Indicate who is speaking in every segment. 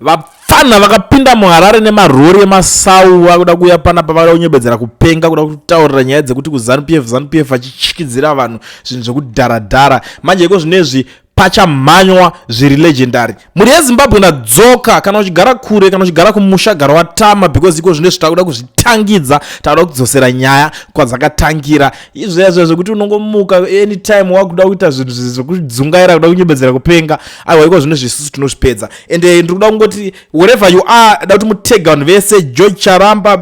Speaker 1: vafana vakapinda muHarare nemarori emasau vakuda kuuya panapa vada kunyebedzera kupenga kuda kutaurira nyaya dzekuti kuZANU-PF vachichikidzira vanhu zvinhu zvekudharadhara. Manje iko zvinezvi pachamhanywa zviri legendary. Muri yeZimbabwe ndadzoka kana uchigara kure kana uchigara kumusha gara watama because iko zvinezvi takuda kuzvitangidza, takuda kudzosera nyaya kwadzakatangira. Izvezvo zvekuti unongomuka anytime wakuda kuita zvinhu zvekudzungaira kuda kunyebedzera kupenga. Aiwa iko zvinezvi isusu tinozvipedza. Ende ndikuda kungoti wherever you are da kuti mutega vanhu vese George Charamba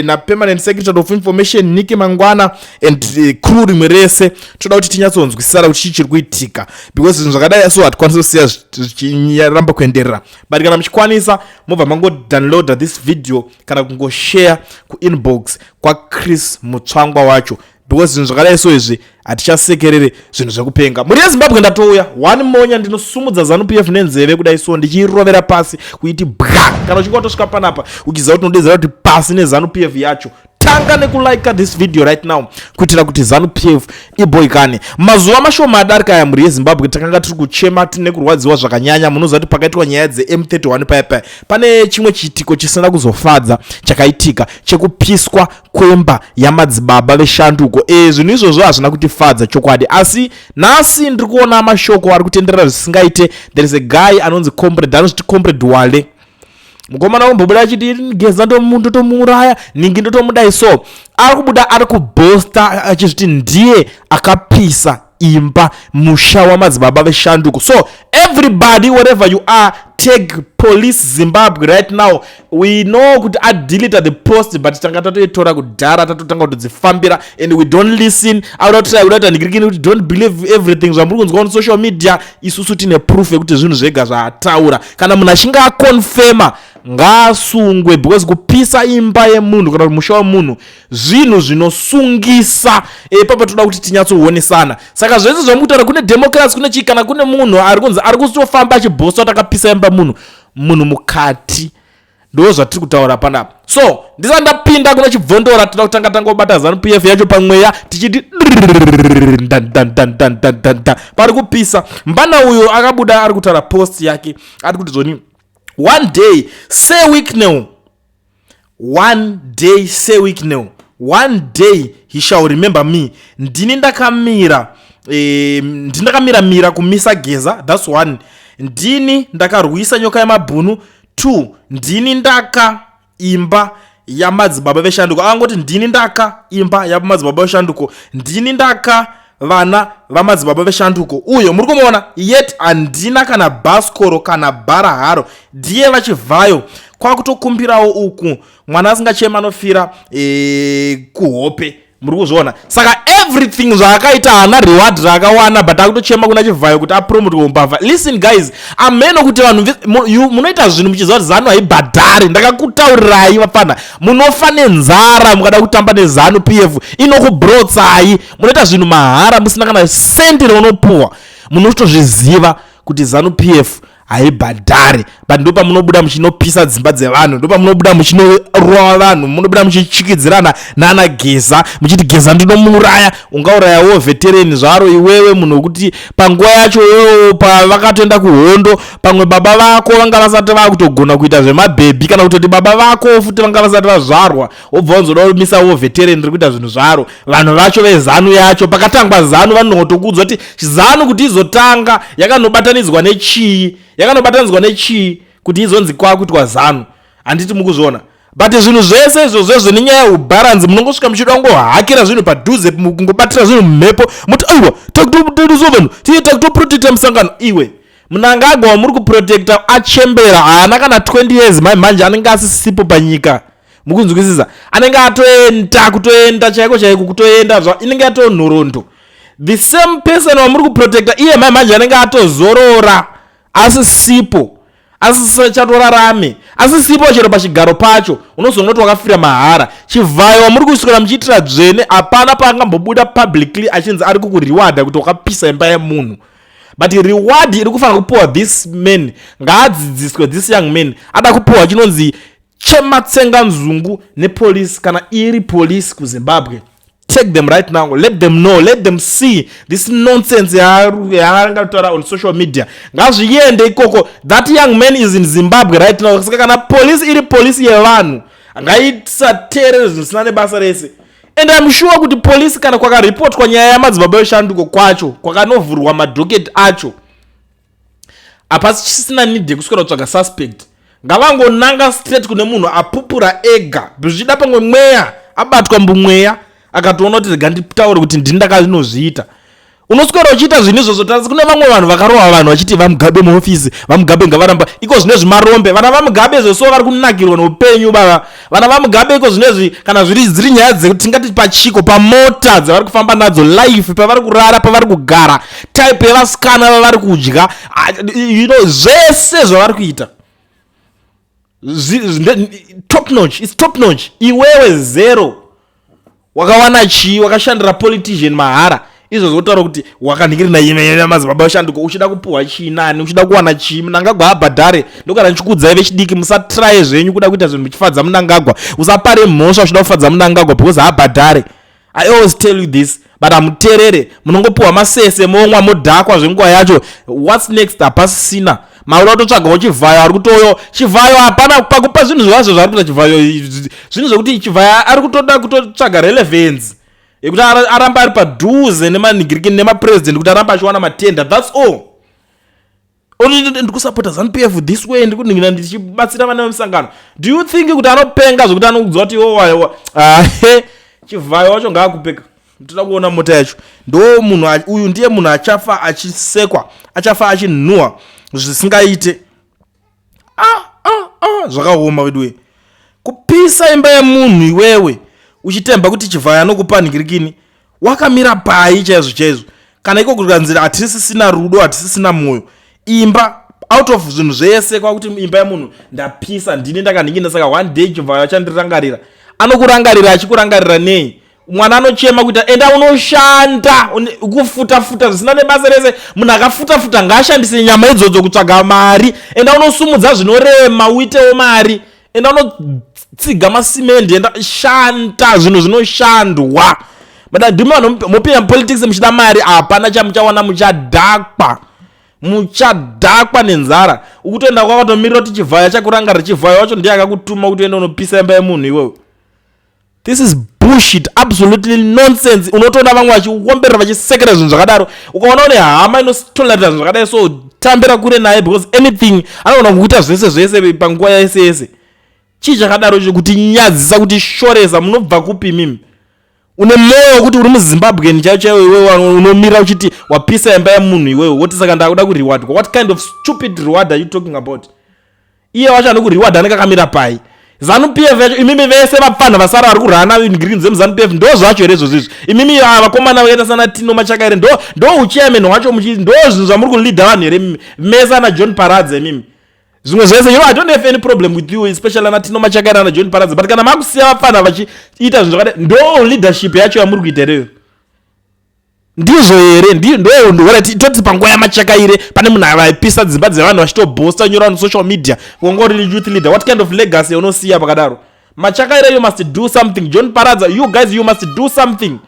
Speaker 1: na permanent secretary of information Niki Mangwana and crew rimwe rese toda kuti tinyatsonzwisisa kuti chiri kuitika because zvakadai so hatikwanisi kusiya zvichinyaramba kuenderera. But kana muchikwanisa mobva mangodownloada this video kana kungoshare kuinbox kwaChris Mutsvangwa wacho because zvinhu zvakadai so izvi hatichasekerere zvinhu zvekupenga. Muri yeZimbabwe ndatouya one monya ndinosumudza ZANU-PF nenzeve kudai so ndichirovera pasi kuiti bwa. Kana uchinge watosvika panapa uchiziva kuti unodedzera kuti pasi neZANU-PF yacho, tanga nekulike this video right now kuitira kuti ZANU-PF iboikane. Mazuva mashoma adarika aya muri yeZimbabwe takanga tiri kuchema tine kurwadziwa zvakanyanya. Munoziva kuti pakaitwa nyaya dzeM31 paya pane chimwe chiitiko chisina kuzofadza chakaitika chekupiswa kwemba yaMadzibaba Veshanduko. Zvinhu izvozvo hazvina kutifadza chokwadi, asi nhasi ndiri kuona mashoko ari kutenderera zvisingaite. There is a guy anonzi comrade Wale, mukomana umbobuda achiti geza ndotomuraya ningi ndotomudai so ari kubuda ari kuboosta achizviti ndiye akapisa imba musha waMadzibaba Veshanduko. So everybody wherever you are, take police Zimbabwe right now. We know kuti delete the post but tanga tatoitora kudhara tatotanga kutodzifambira and we don't listen. Audata ndikirikini kuti don't believe everything zvamuri kunzwa on social media. Isusu tine proof yekuti zvinhu zvega zvataura. Kana munhu achinge akonfirma ngasungwe because kupisa imba yemunhu kana musha wemunhu zvinhu zvinosungisa. Papa toda kuti tinyatsokuonesana. Saka zvese zvamutaura kune democracy kune chikana kune munhu ari kuzofamba achibhosta takapisa imba munhu mukati. Ndo zvatiri kutaura panapa. So ndisa ndapinda kuna chibvondora toda kutanga tangobata ZANU-PF yacho pamweya tichiti pari kupisa. Mbana uyo akabuda ari kutaura post yake ari kuti zoni one day say week now, one day say week now, one day he shall remember me. Ndini ndakamira mira kumisa geza, that's one. Ndini ndakarwisa nyoka yamabhunu, two. Ndini ndaka imba yaMadzibaba Veshanduko. Angoti ndini ndaka imba yaMadzibaba Veshanduko, ndini ndaka vana vaMadzibaba Veshanduko. Uyo muri kumuona yet andina kana baskoro kana baraharo ndiye vachivhayo kwakutokumbirawo uku mwana asingachema anofira kuhope. Muri kuzviona. Saka everything zvaakaita haana reward raakawana but akutochema kuna chivhayo kuti apromote kumbavha. Listen guys, ameno kuti vanhu munoita zvinhu muchiziva kuti ZANU haibhadhari. Ndakakutaurirai vafana, munofa nenzara mukada kutamba neZANU-PF inokubrotsai. Munoita zvinhu mahara musina kana sendi raunopuwa. Munotozviziva kuti ZANU-PF haibhadhari but ndopa munobuda muchinopisa dzimba dzevanhu, ndopa munobuda muchinorova vanhu, munobuda muchichikidzirana nana geza muchiti geza ndinomuraya. Ungaurayawo veterani zvaro iwewe munhu wekuti panguva yacho iwewe pavakatoenda kuhondo pamwe baba vako vanga vasati vakutogona kuita zvemabhebhi kana kutoti baba vako futi vanga vasati vazvarwa wobva wanzoda kumisawo veterani riri kuita zvinhu zvaro. Vanhu vacho veZANU yacho pakatangwa ZANU vanongotokudzwa kuti ZANU kuti izotanga yakanobatanidzwa nechii, yakanobatanidzwa nechii kuti izonzi kwakuitwa ZANU. Handiti mukuzviona but zvinhu zvese izvozvo nenyaya yeubharanzi munongosvika muchida kungohakira zvinhu padhuze kungobatira zvinhu mumhepo muti aiwa takutovanhu takutoprotecta musangano. Iwe munangagwa wamuri kuprotecta achembera haana kana 20 years manje anenge asisipo panyika. Mukunzwisisa, anenge kutoenda chaiko kutoenda inenge yatonhorondo. The same person wamuri kuprotecta iye manje anenge atozorora asisipo, asichatorarame, asisipo chero pachigaro pacho. Unozonoti wakafira mahara. Chivhayo wamuri kuswera muchiitira dzvene hapana paangambobuda publicly achinzi ari kukuriwarda kuti wakapisa imba yemunhu. But reward iri kufanira kupuwa this man, ngaadzidziswe this young man. Ada kupuwa chinonzi chematsenga nzungu nepolice kana iri police kuZimbabwe. take them right now, let them know, let them see this nonsense yaangataura on social media. Ngazviende ikoko. That young man is in Zimbabwe right now. Saka kana police iri police yevanhu ngaisateerere zvisina nebasa rese. And I'm sure kuti police kana kwakareport kwa nyaya yamadzibaba Veshanduko kwacho kwakanovhurwa madhoketi acho hapasisina need yekuswera kutsvaga suspect. Ngavangonanga straight kune munhu apupura ega zvichida pamwe mweya abatwa mbumweya akatoona kuti ganditaure kuti ndini ndakazvinozviita. Unoswera uchiita zvinhu izvozvo tasi kune vamwe vanhu vakarova vanhu vachiti vamugabe muofisi vamugabe ngavaramba iko zvinezvi marombe vana vamugabe zveso vari kunakirwa noupenyu baba. Vana vamugabe iko zvinezvi kana zviri nyaya dzekuti tingati pachiko pamota dzavari kufamba nadzo life pavari kurara pavari kugara type yevasikana vavari kudya zvese zvavari kuita top notch. It's top notch. Iwewe zero wakawana chii wakashandira politician mahara izvo zvotaura kuti wakaningirina ime Madzibaba Veshanduko uchida kupuhwa chii nani uchida kuwana chii Munangagwa abhadhare ndokana ndichikudzai vechidiki musatry zvenyu kuda kuita zvinhu muchifadza Munangagwa usapare mhosva uchida kufadza Munangagwa because abhadhare. I always tell you this but amuteerere munongopuhwa masese momwa modhakwa zvenguva yacho. What's next hapasisina maura kutotsvagawo chivhayo ari kutoyo chivhayo hapana pakupa zvinhu zvazvo zvari kuita chivhayo zvinhu zvokuti chivhayo ari kutoda kutotsvaga relevance yekuti aramba ari padhuze nemanhingirikini nemapresident kuti aramba achiwana matenda. That's all. Ndikusapota ZANU-PF this way ndikuningira ndichibatsira vana vemusangano. Do you think kuti anopenga zvokuti anokudzwa kuti chivhayo wacho ngaakupeka toda kuona mota yacho ndo munhu uyu ndiye munhu achafa achisekwa achafa achinhuhwa zvisingaite. Zvakaoma wedwe kupisa imba yemunhu iwewe uchitemba kuti chivhayo anokupa nhingirikini wakamira pai chaizvo chaizvo kana iko kukanzira hatisisina rudo hatisisina mwoyo. Imba out of zvinhu zvese kwakuti imba yemunhu ndapisa ndini ndakanhinginda saka one day chivhayo achandirangarira. Anokurangarira achikurangarira nei? Mwana anochema kuita enda unoshanda kufutafuta zvisina nebasa rese. Munhu akafutafuta ngaashandise nyama idzodzo kutsvaga mari. Enda unosumudza zvinorema uitewo mari. Enda unotsiga masimende enda shanda zvinhu zvinoshandwa. But ndimi vanhu mopinda politics muchida mari hapana chamuchawana muchadhakwa nenzara. Ukutoenda kwakatomirira kuti chivhayo chakurangarira chivhayo wacho ndiye akakutuma kuti enda unopisa imba yemunhu iwewe. This is bullshit, absolutely nonsense. Unotoona vamwe vachiomberera vachisekera zvinhu zvakadaro ukaona une hama inotolerera zvinhu zvakadai so tambira kure naye because anything anogona kuita zvese panguva yese. Chii chakadaro kuti nyadzisa kuti shoresa munobva kupi mimi? Une mwoyo kuti uri muZimbabwe chaiwo iwewe unomira uchiti wapisa imba yemunhu iwewe woti saka ndakuda kurewardwa. What kind of stupid reward are you talking about? Iye wacho anokureward anenge akamira pai. ZANU-PF yacho imimi vese vapfana vasara vari kurana green zemuZANU-PF ndo zvacho here izvozvo. Imimi vakomana vakaita sana Tino Machakaire ndo uchairman wacho ndo zvinhu zvamuri kuleader vanhu here mesa naJohn Paradze imimi. Zvimwe zvese I don't have any problem with you especially na Tino Machakaire na John Paradze but kana makusiya vapfana vachiita zvinhu zvakadai ndo leadership yacho yamuri kuita ireyo. Ndizvo here ndo toti panguva yaMachakaire pane munhu avaipisa dzimba dzevanhu vachitobhosta nyora on social media kungori youth leader. What kind of legacy unosiya pakadaro? Machakaire you must do something. John Paradze you guys you must do something.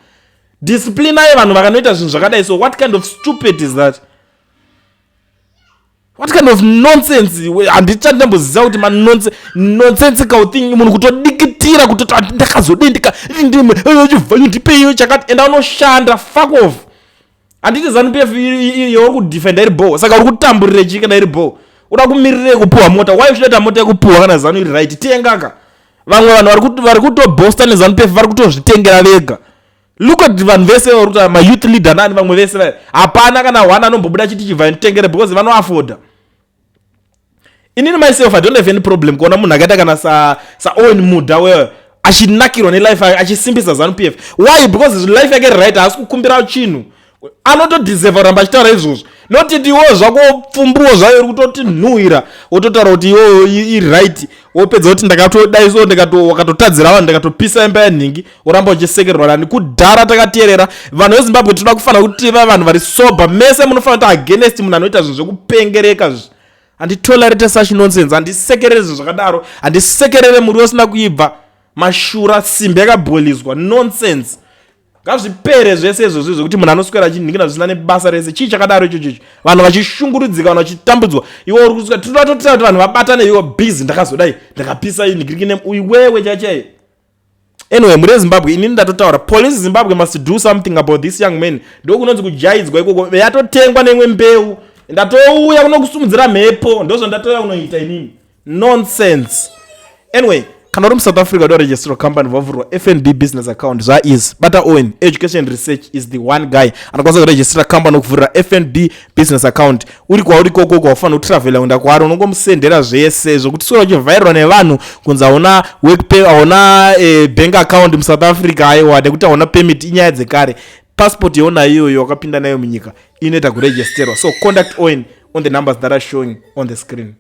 Speaker 1: Discipline vanhu vakanoita zvinhu zvakadai. So what kind of stupid is that? What kind of nonsense? Handichandamboziva kuti nonsensical thing munhu kutodikitira kutoti ndakazodendika ndipeiyo chakati enda unoshanda fuck off. Handiti ZANU-PF uri kudefenda iri bho saka uri kutamburire chii kana iri bho uda kumirire kupuhwa mota. Why uchidaita mota yekupuhwa kana ZANU iri right? Tengaka vamwe vanhu vari kutobhosta neZANU-PF vari kutozvitengera vega. Look at vanhu vese vari kuti ma youth leader nani vamwe vese hapana kana hwana anombobuda chiti chivhayo nditengere because vanoafoda. Inini myself I don't have any problem kuona munhu akaita kana sa Owen Muda wewe achinakirwa nelife achisimbisa ZANU-PF. Why? Because life yake right haasi kukumbira chinhu anotodeserve kuramba achitaura izvozvo notiti iwo zvako pfumbuwo zvayo iri kutoti nhuhwira wototaura kuti iwo iri right wopedza kuti ndakatodai so wakatotadzira vanhu ndakatopisa imba yanhingi uramba uchisekererwa nani. Kudhara takateerera vanhu veZimbabwe toda kufanira kuti tive vanhu vari sober mese munofanira kuti against munhu anoita zvinhu zvekupengereka zvi. Handitolerate such nonsense. Handisekerere zvinhu zvakadaro. Handisekerere muri usina kuibva mashura simba yakabhoilizwa nonsense. ngazvipere zvese izvozvo zvekuti munhu anoswera achinhingina zvisina nebasa rese chii chakadaro ichochicho vanhu vachishungurudzika vanhu vachitambudzwa iwe uri kusvika tinodatotira kuti vanhu vabatane iwe bhizi ndakazodai ndakapisa inhingirikine iwewe chachai. Anyway, mure Zimbabwe inini ndatotaura police Zimbabwe must do something about this young man. Ndokunonzi kujaidzwa ikoko yatotengwa nemwe mbeu ndatouya kunokusumudzira mhepo ndozvo ndatouya kunoita inini nonsense. Anyway, kana uri muSouth Africa do register company vavhurwa FNB business account zvaIs Bata Owen Education Research is the one guy anokwanisa kuregister company okuvhurira FNB business account uri kwauri koko kwaufana kutravela kuenda kwaari unongomusendera zvese zvokuti sora uchivhairwa nevanhu kunzi hauna workpay hauna bank account muSouth Africa aiwa nekuti hauna permit inyaya dzekare passport yona iyoyo wakapinda nayo munyika inoita kuregisterwa. So contact Owen on the numbers that are showing on the screen.